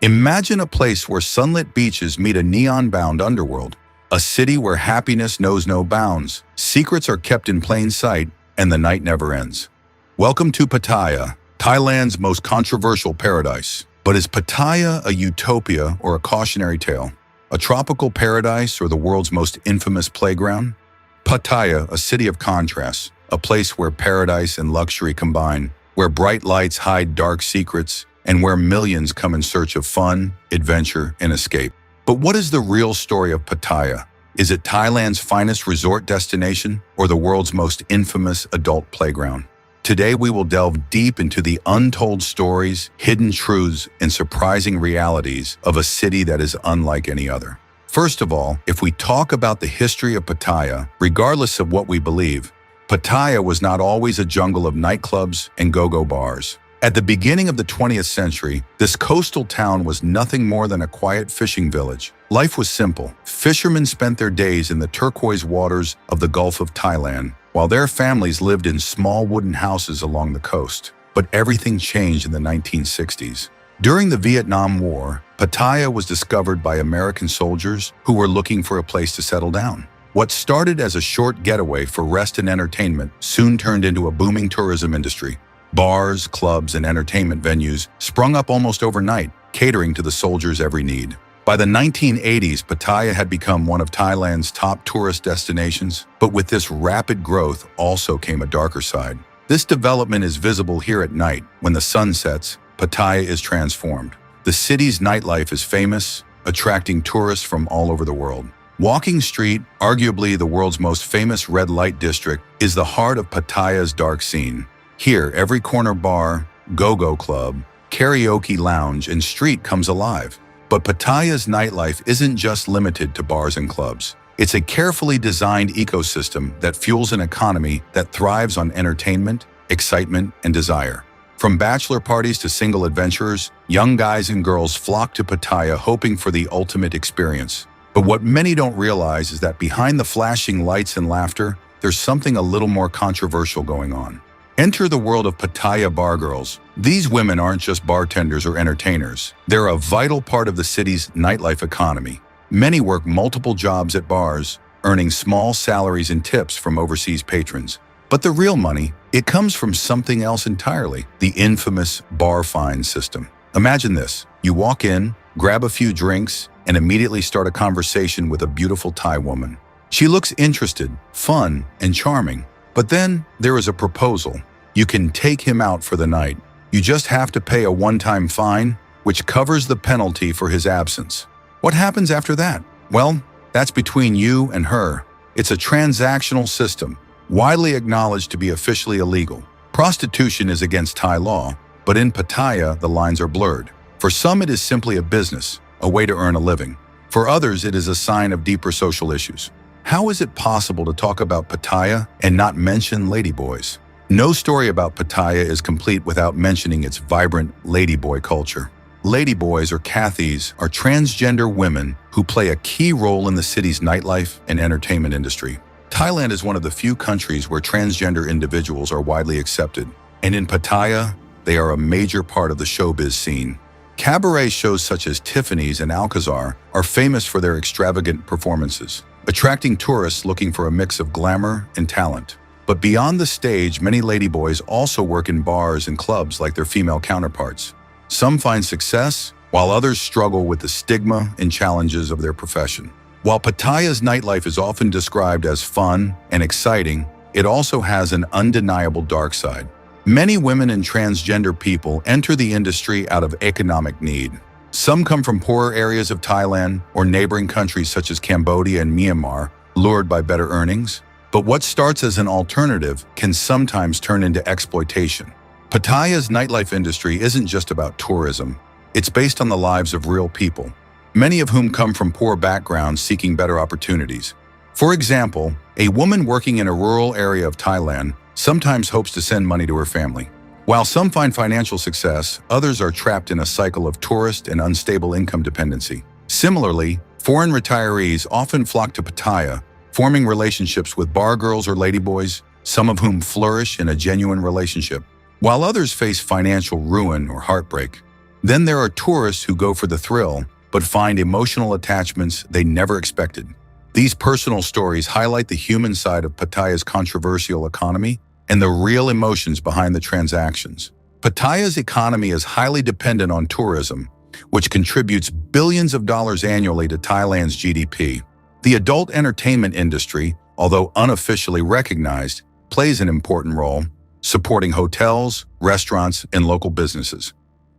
Imagine a place where sunlit beaches meet a neon-bound underworld, a city where happiness knows no bounds, secrets are kept in plain sight, and the night never ends. Welcome to Pattaya, Thailand's most controversial paradise. But is Pattaya a utopia or a cautionary tale? A tropical paradise or the world's most infamous playground? Pattaya, a city of contrasts, a place where paradise and luxury combine, where bright lights hide dark secrets, and where millions come in search of fun, adventure, and escape. But what is the real story of Pattaya? Is it Thailand's finest resort destination or the world's most infamous adult playground? Today we will delve deep into the untold stories, hidden truths, and surprising realities of a city that is unlike any other. First of all, if we talk about the history of Pattaya, regardless of what we believe, Pattaya was not always a jungle of nightclubs and go-go bars. At the beginning of the 20th century, this coastal town was nothing more than a quiet fishing village. Life was simple. Fishermen spent their days in the turquoise waters of the Gulf of Thailand, while their families lived in small wooden houses along the coast. But everything changed in the 1960s. During the Vietnam War, Pattaya was discovered by American soldiers who were looking for a place to settle down. What started as a short getaway for rest and entertainment soon turned into a booming tourism industry. Bars, clubs, and entertainment venues sprung up almost overnight, catering to the soldiers' every need. By the 1980s, Pattaya had become one of Thailand's top tourist destinations, but with this rapid growth also came a darker side. This development is visible here at night. When the sun sets, Pattaya is transformed. The city's nightlife is famous, attracting tourists from all over the world. Walking Street, arguably the world's most famous red light district, is the heart of Pattaya's dark scene. Here, every corner bar, go-go club, karaoke lounge, and street comes alive. But Pattaya's nightlife isn't just limited to bars and clubs. It's a carefully designed ecosystem that fuels an economy that thrives on entertainment, excitement, and desire. From bachelor parties to single adventurers, young guys and girls flock to Pattaya hoping for the ultimate experience. But what many don't realize is that behind the flashing lights and laughter, there's something a little more controversial going on. Enter the world of Pattaya bar girls. These women aren't just bartenders or entertainers. They're a vital part of the city's nightlife economy. Many work multiple jobs at bars, earning small salaries and tips from overseas patrons. But the real money, it comes from something else entirely, the infamous bar fine system. Imagine this. You walk in, grab a few drinks, and immediately start a conversation with a beautiful Thai woman. She looks interested, fun, and charming. But then there is a proposal. You can take him out for the night. You just have to pay a one-time fine, which covers the penalty for his absence. What happens after that? Well, that's between you and her. It's a transactional system, widely acknowledged to be officially illegal. Prostitution is against Thai law, but in Pattaya, the lines are blurred. For some, it is simply a business, a way to earn a living. For others, it is a sign of deeper social issues. How is it possible to talk about Pattaya and not mention Ladyboys? No story about Pattaya is complete without mentioning its vibrant Ladyboy culture. Ladyboys, or Cathies, are transgender women who play a key role in the city's nightlife and entertainment industry. Thailand is one of the few countries where transgender individuals are widely accepted, and in Pattaya, they are a major part of the showbiz scene. Cabaret shows such as Tiffany's and Alcazar are famous for their extravagant performances, attracting tourists looking for a mix of glamour and talent. But beyond the stage, many ladyboys also work in bars and clubs like their female counterparts. Some find success, while others struggle with the stigma and challenges of their profession. While Pattaya's nightlife is often described as fun and exciting, it also has an undeniable dark side. Many women and transgender people enter the industry out of economic need. Some come from poorer areas of Thailand or neighboring countries such as Cambodia and Myanmar, lured by better earnings. But what starts as an alternative can sometimes turn into exploitation. Pattaya's nightlife industry isn't just about tourism. It's based on the lives of real people, many of whom come from poor backgrounds seeking better opportunities. For example, a woman working in a rural area of Thailand sometimes hopes to send money to her family. While some find financial success, others are trapped in a cycle of tourist and unstable income dependency. Similarly, foreign retirees often flock to Pattaya, forming relationships with bar girls or ladyboys, some of whom flourish in a genuine relationship, while others face financial ruin or heartbreak. Then there are tourists who go for the thrill, but find emotional attachments they never expected. These personal stories highlight the human side of Pattaya's controversial economy and the real emotions behind the transactions. Pattaya's economy is highly dependent on tourism, which contributes billions of dollars annually to Thailand's GDP. The adult entertainment industry, although unofficially recognized, plays an important role, supporting hotels, restaurants, and local businesses.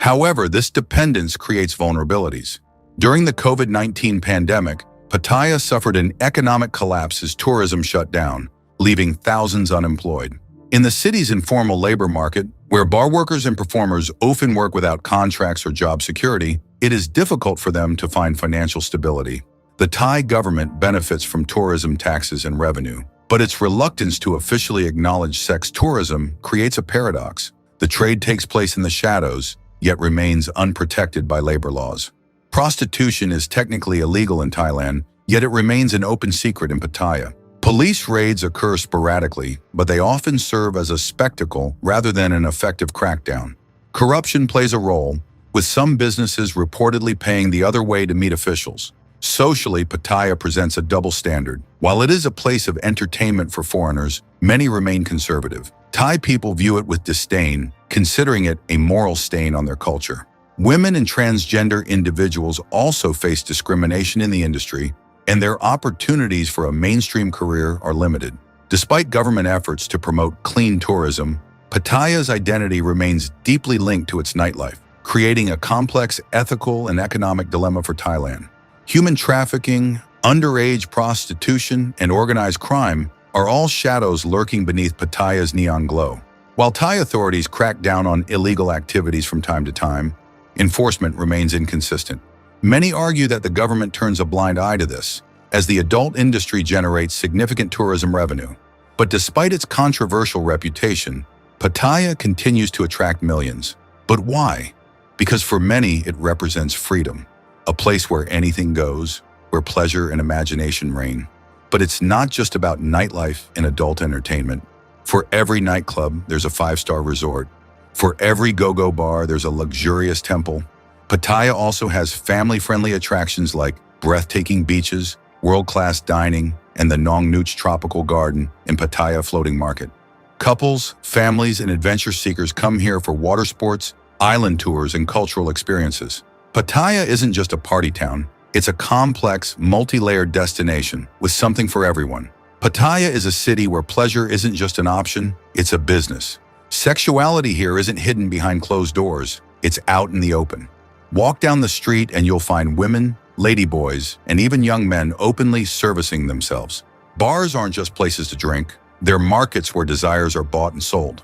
However, this dependence creates vulnerabilities. During the COVID-19 pandemic, Pattaya suffered an economic collapse as tourism shut down, leaving thousands unemployed. In the city's informal labor market, where bar workers and performers often work without contracts or job security, it is difficult for them to find financial stability. The Thai government benefits from tourism taxes and revenue, but its reluctance to officially acknowledge sex tourism creates a paradox. The trade takes place in the shadows, yet remains unprotected by labor laws. Prostitution is technically illegal in Thailand, yet it remains an open secret in Pattaya. Police raids occur sporadically, but they often serve as a spectacle rather than an effective crackdown. Corruption plays a role, with some businesses reportedly paying the other way to meet officials. Socially, Pattaya presents a double standard. While it is a place of entertainment for foreigners, many remain conservative. Thai people view it with disdain, considering it a moral stain on their culture. Women and transgender individuals also face discrimination in the industry, and their opportunities for a mainstream career are limited. Despite government efforts to promote clean tourism, Pattaya's identity remains deeply linked to its nightlife, creating a complex ethical and economic dilemma for Thailand. Human trafficking, underage prostitution, and organized crime are all shadows lurking beneath Pattaya's neon glow. While Thai authorities crack down on illegal activities from time to time, enforcement remains inconsistent. Many argue that the government turns a blind eye to this, as the adult industry generates significant tourism revenue. But despite its controversial reputation, Pattaya continues to attract millions. But why? Because for many, it represents freedom, a place where anything goes, where pleasure and imagination reign. But it's not just about nightlife and adult entertainment. For every nightclub, there's a 5-star resort. For every go-go bar, there's a luxurious temple. Pattaya also has family-friendly attractions like breathtaking beaches, world-class dining, and the Nong Nooch Tropical Garden in Pattaya Floating Market. Couples, families, and adventure seekers come here for water sports, island tours, and cultural experiences. Pattaya isn't just a party town. It's a complex, multi-layered destination with something for everyone. Pattaya is a city where pleasure isn't just an option, it's a business. Sexuality here isn't hidden behind closed doors, it's out in the open. Walk down the street and you'll find women, ladyboys, and even young men openly servicing themselves. Bars aren't just places to drink, they're markets where desires are bought and sold.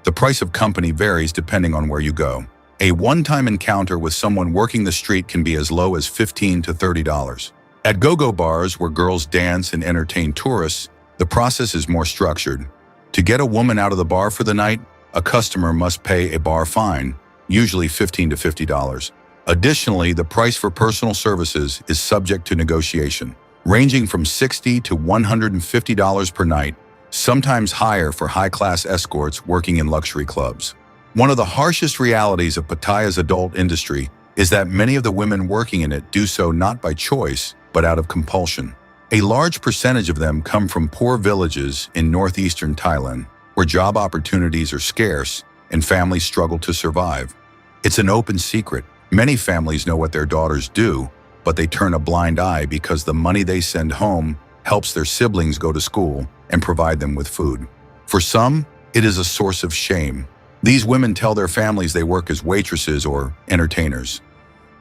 The price of company varies depending on where you go. A one-time encounter with someone working the street can be as low as $15 to $30. At go-go bars, where girls dance and entertain tourists, the process is more structured. To get a woman out of the bar for the night, a customer must pay a bar fine, usually $15 to $50. Additionally, the price for personal services is subject to negotiation, ranging from $60 to $150 per night, sometimes higher for high-class escorts working in luxury clubs. One of the harshest realities of Pattaya's adult industry is that many of the women working in it do so not by choice, but out of compulsion. A large percentage of them come from poor villages in northeastern Thailand, where job opportunities are scarce and families struggle to survive. It's an open secret. Many families know what their daughters do, but they turn a blind eye because the money they send home helps their siblings go to school and provide them with food. For some, it is a source of shame. These women tell their families they work as waitresses or entertainers.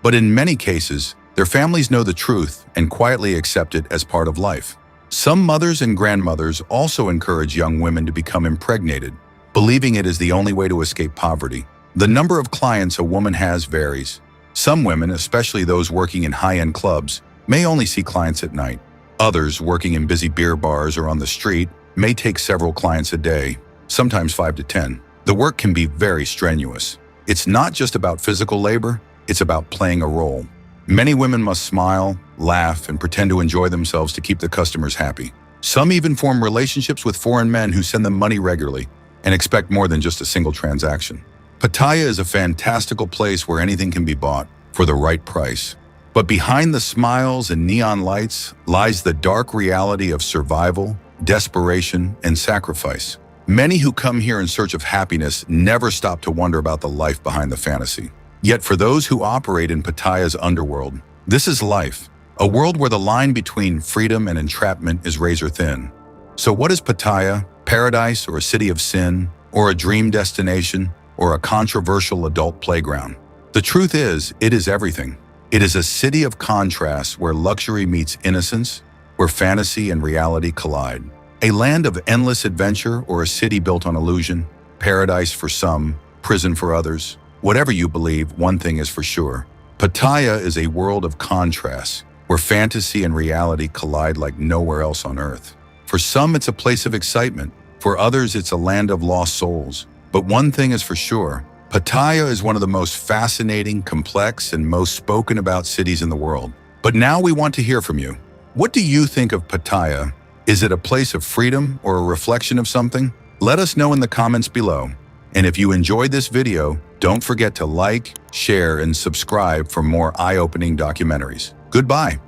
But in many cases, their families know the truth and quietly accept it as part of life. Some mothers and grandmothers also encourage young women to become impregnated, believing it is the only way to escape poverty. The number of clients a woman has varies. Some women, especially those working in high-end clubs, may only see clients at night. Others, working in busy beer bars or on the street, may take several clients a day, sometimes 5 to 10. The work can be very strenuous. It's not just about physical labor, it's about playing a role. Many women must smile, laugh, and pretend to enjoy themselves to keep the customers happy. Some even form relationships with foreign men who send them money regularly and expect more than just a single transaction. Pattaya is a fantastical place where anything can be bought for the right price. But behind the smiles and neon lights lies the dark reality of survival, desperation, and sacrifice. Many who come here in search of happiness never stop to wonder about the life behind the fantasy. Yet for those who operate in Pattaya's underworld, this is life, a world where the line between freedom and entrapment is razor thin. So what is Pattaya? Paradise or a city of sin? Or a dream destination? Or a controversial adult playground? The truth is, it is everything. It is a city of contrasts where luxury meets innocence, where fantasy and reality collide. A land of endless adventure or a city built on illusion, paradise for some, prison for others. Whatever you believe, one thing is for sure. Pattaya is a world of contrasts, where fantasy and reality collide like nowhere else on earth. For some, it's a place of excitement. For others, it's a land of lost souls. But one thing is for sure, Pattaya is one of the most fascinating, complex, and most spoken about cities in the world. But now we want to hear from you. What do you think of Pattaya? Is it a place of freedom or a reflection of something? Let us know in the comments below. And if you enjoyed this video, don't forget to like, share, and subscribe for more eye-opening documentaries. Goodbye.